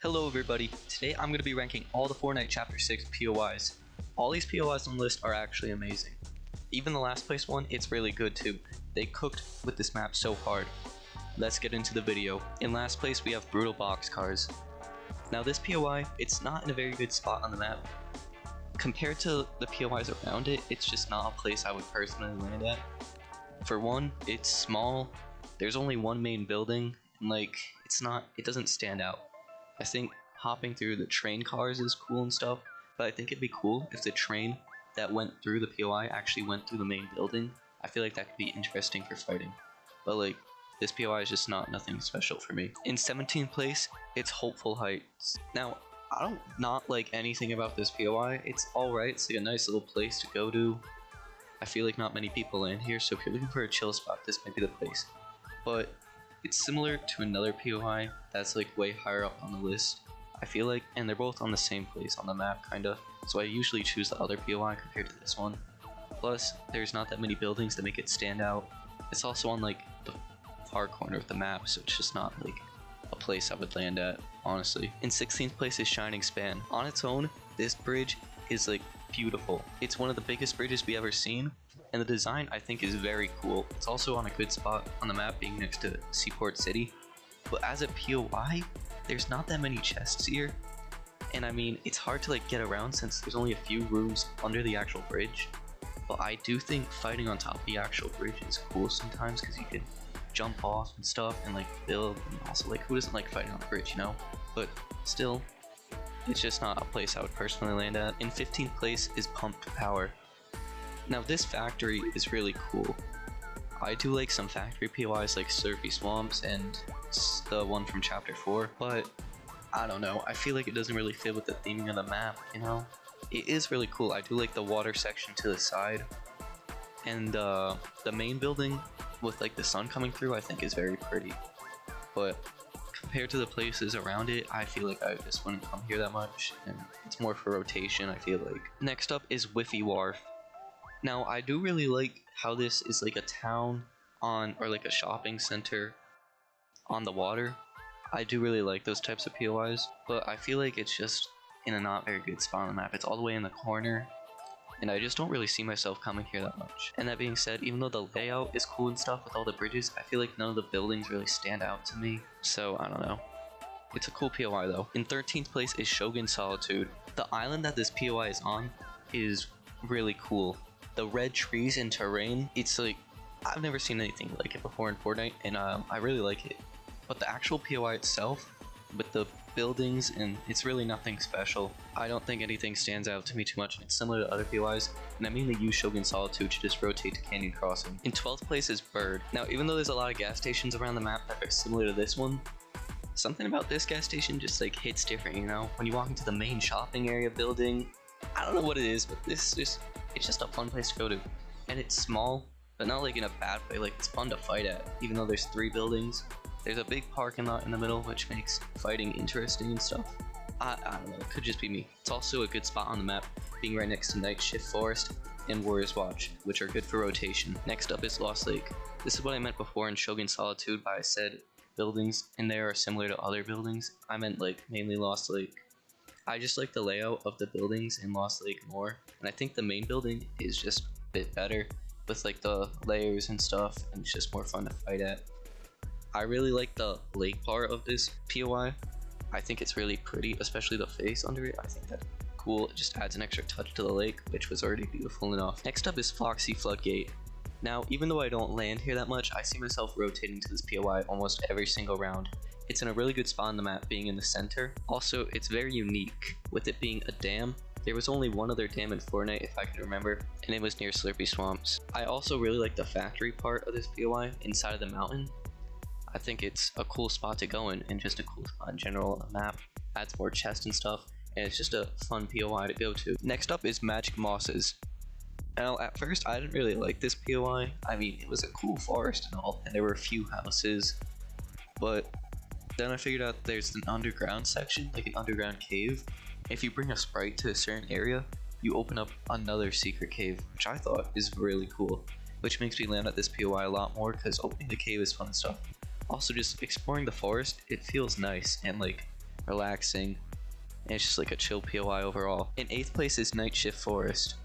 Hello everybody, today I'm going to be ranking all the Fortnite Chapter 6 POIs. All these POIs on the list are actually amazing. Even the last place one, it's really good too. They cooked with this map so hard. Let's get into the video. In last place we have Brutal Boxcars. Now this POI, it's not in a very good spot on the map. Compared to the POIs around it, it's just not a place I would personally land at. For one, it's small, there's only one main building, and it doesn't stand out. I think hopping through the train cars is cool and stuff, but I think it'd be cool if the train that went through the POI actually went through the main building. I feel like that could be interesting for fighting. But this POI is just nothing special for me. In 17th place, it's Hopeful Heights. Now, I don't not like anything about this POI. It's alright, it's like a nice little place to go to. I feel like not many people land here, so if you're looking for a chill spot, this might be the place. But it's similar to another POI that's way higher up on the list, I feel like, and they're both on the same place on the map kinda, so I usually choose the other POI compared to this one. Plus, there's not that many buildings that make it stand out. It's also on the far corner of the map, so it's just not a place I would land at, honestly. In 16th place is Shining Span. On its own, this bridge is beautiful. It's one of the biggest bridges we ever seen, and the design I think is very cool. It's also on a good spot on the map, being next to Seaport City. But as a POI, there's not that many chests here, and I mean, it's hard to get around since there's only a few rooms under the actual bridge. But I do think fighting on top of the actual bridge is cool sometimes, because you can jump off and stuff and build, and also who doesn't like fighting on the bridge, you know? But still, it's just not a place I would personally land at. In 15th place is Pumped Power. Now this factory is really cool. I do like some factory POIs like Slurpy Swamps and the one from Chapter 4, but I don't know, I feel like it doesn't really fit with the theming of the map, you know? It is really cool. I do like the water section to the side, and the main building with the sun coming through I think is very pretty, but compared to the places around it, I feel like I just wouldn't come here that much, and it's more for rotation, I feel like. Next up is Whiffy Wharf. Now, I do really like how this is a town or a shopping center on the water. I do really like those types of POIs, but I feel like it's just in a not very good spot on the map. It's all the way in the corner, and I just don't really see myself coming here that much. And that being said, even though the layout is cool and stuff with all the bridges, I feel like none of the buildings really stand out to me, so I don't know. It's a cool POI though. In 13th place is Shogun Solitude. The island that this POI is on is really cool. The red trees and terrain, it's I've never seen anything like it before in Fortnite, and I really like it. But the actual POI itself, with the buildings, and it's really nothing special. I don't think anything stands out to me too much. It's similar to other POIs, and I mainly use Shogun Solitude to just rotate to Canyon Crossing. In 12th place is Bird. Now, even though there's a lot of gas stations around the map that are similar to this one, something about this gas station just hits different, you know? When you walk into the main shopping area building, I don't know what it is, but it's just a fun place to go to. And it's small, but not in a bad way. It's fun to fight at, even though there's 3 buildings. There's a big parking lot in the middle, which makes fighting interesting and stuff. I don't know, it could just be me. It's also a good spot on the map, being right next to Night Shift Forest and Warrior's Watch, which are good for rotation. Next up is Lost Lake. This is what I meant before in Shogun Solitude by I said buildings in there are similar to other buildings. I meant mainly Lost Lake. I just like the layout of the buildings in Lost Lake more, and I think the main building is just a bit better with the layers and stuff, and it's just more fun to fight at. I really like the lake part of this POI. I think it's really pretty, especially the face under it. I think that's cool. It just adds an extra touch to the lake, which was already beautiful enough. Next up is Foxy Floodgate. Now, even though I don't land here that much, I see myself rotating to this POI almost every single round. It's in a really good spot on the map, being in the center. Also, it's very unique, with it being a dam. There was only one other dam in Fortnite, if I can remember, and it was near Slurpy Swamps. I also really like the factory part of this POI, inside of the mountain. I think it's a cool spot to go in, and just a cool spot in general on the map. Adds more chests and stuff, and it's just a fun POI to go to. Next up is Magic Mosses. Now, at first, I didn't really like this POI. I mean, it was a cool forest and all, and there were a few houses, but then I figured out there's an underground section, an underground cave. If you bring a sprite to a certain area, you open up another secret cave, which I thought is really cool, which makes me land at this POI a lot more, because opening the cave is fun stuff. Also, just exploring the forest, it feels nice, and relaxing, and it's just like a chill POI overall. In 8th place is Night Shift Forest.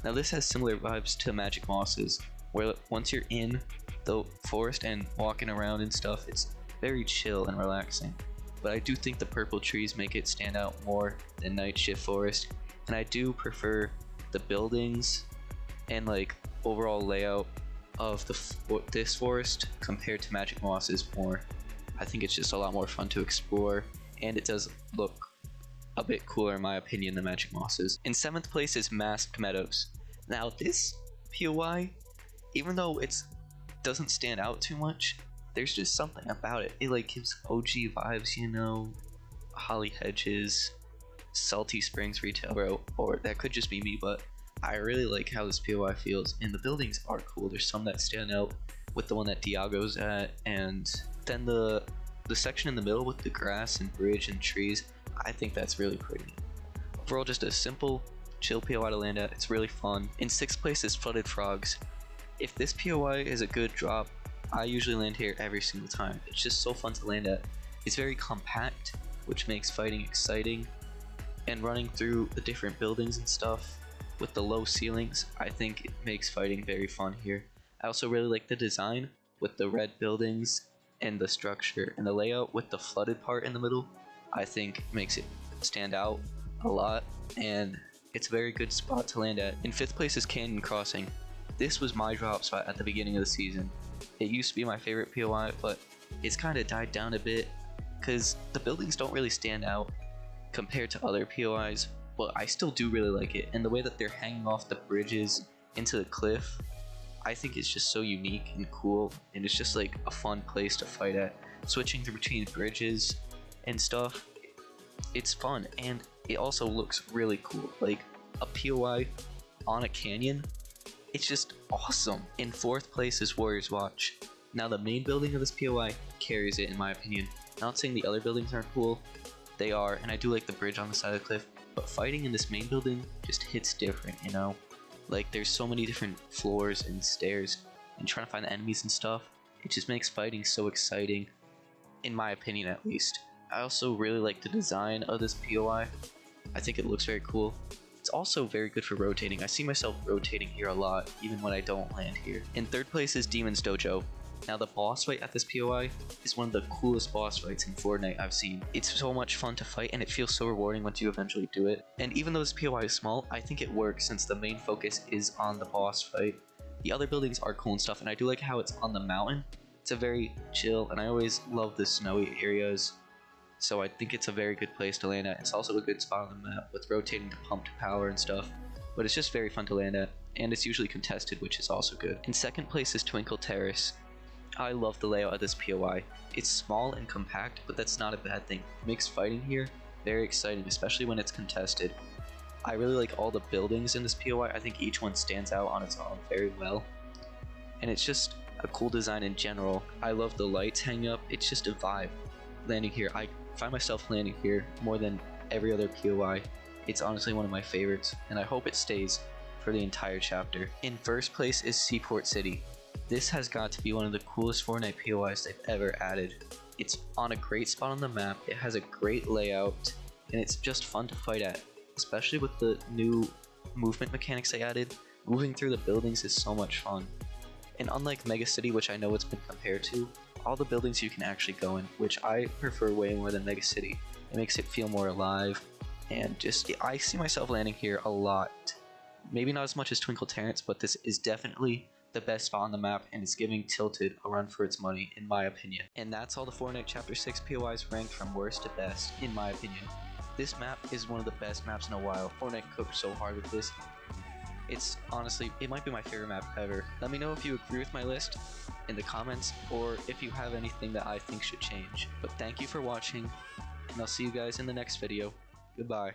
Now this has similar vibes to Magic Mosses, where once you're in the forest and walking around and stuff, it's very chill and relaxing. But I do think the purple trees make it stand out more than Night Shift Forest, and I do prefer the buildings and like overall layout of this forest compared to Magic Mosses more. I think it's just a lot more fun to explore, and it does look a bit cooler in my opinion than Magic Mosses. In 7th place is Masked Meadows. Now this POI, even though it doesn't stand out too much, there's just something about it. It like gives OG vibes, you know, Holly Hedges, Salty Springs Retail Row, or that could just be me, but I really like how this POI feels, and the buildings are cool. There's some that stand out with the one that Diago's at, and then the section in the middle with the grass and bridge and trees, I think that's really pretty. Overall, just a simple, chill POI to land at. It's really fun. In 6th place is Flooded Frogs. If this POI is a good drop, I usually land here every single time. It's just so fun to land at. It's very compact, which makes fighting exciting, and running through the different buildings and stuff with the low ceilings, I think it makes fighting very fun here. I also really like the design with the red buildings and the structure, and the layout with the flooded part in the middle, I think makes it stand out a lot, and it's a very good spot to land at. In 5th place is Canyon Crossing. This was my drop spot at the beginning of the season. It used to be my favorite POI, but it's kind of died down a bit because the buildings don't really stand out compared to other POIs, but I still do really like it, and the way that they're hanging off the bridges into the cliff, I think it's just so unique and cool, and it's just like a fun place to fight at. Switching through between bridges and stuff, it's fun, and it also looks really cool. Like a POI on a canyon, it's just awesome. In 4th place is Warriors Watch. Now the main building of this POI carries it in my opinion. Not saying the other buildings aren't cool, they are, and I do like the bridge on the side of the cliff, but fighting in this main building just hits different, you know? Like there's so many different floors and stairs, and trying to find the enemies and stuff, it just makes fighting so exciting, in my opinion at least. I also really like the design of this POI. I think it looks very cool. It's also very good for rotating. I see myself rotating here a lot, even when I don't land here. In 3rd place is Demon's Dojo. Now the boss fight at this POI is one of the coolest boss fights in Fortnite I've seen. It's so much fun to fight, and it feels so rewarding once you eventually do it. And even though this POI is small, I think it works since the main focus is on the boss fight. The other buildings are cool and stuff, and I do like how it's on the mountain. It's a very chill, and I always love the snowy areas, so I think it's a very good place to land at. It's also a good spot on the map with rotating to pump to power and stuff, but it's just very fun to land at, and it's usually contested, which is also good. In 2nd place is Twinkle Terrace. I love the layout of this POI. It's small and compact, but that's not a bad thing. It makes fighting here very exciting, especially when it's contested. I really like all the buildings in this POI. I think each one stands out on its own very well, and it's just a cool design in general. I love the lights hanging up. It's just a vibe landing here. I find myself landing here more than every other POI. It's honestly one of my favorites, and I hope it stays for the entire chapter. In 1st place is Seaport City. This has got to be one of the coolest Fortnite POIs they've ever added. It's on a great spot on the map, it has a great layout, and it's just fun to fight at, especially with the new movement mechanics they added. Moving through the buildings is so much fun. And unlike Mega City, which I know it's been compared to, all the buildings you can actually go in, which I prefer way more than Mega City. It makes it feel more alive, and just, I see myself landing here a lot. Maybe not as much as Twinkle Terrace, but this is definitely the best spot on the map, and it's giving Tilted a run for its money, in my opinion. And that's all the Fortnite Chapter 6 POIs ranked from worst to best, in my opinion. This map is one of the best maps in a while. Fortnite cooked so hard with this. It's honestly, it might be my favorite map ever. Let me know if you agree with my list in the comments, or if you have anything that I think should change. But thank you for watching, and I'll see you guys in the next video. Goodbye.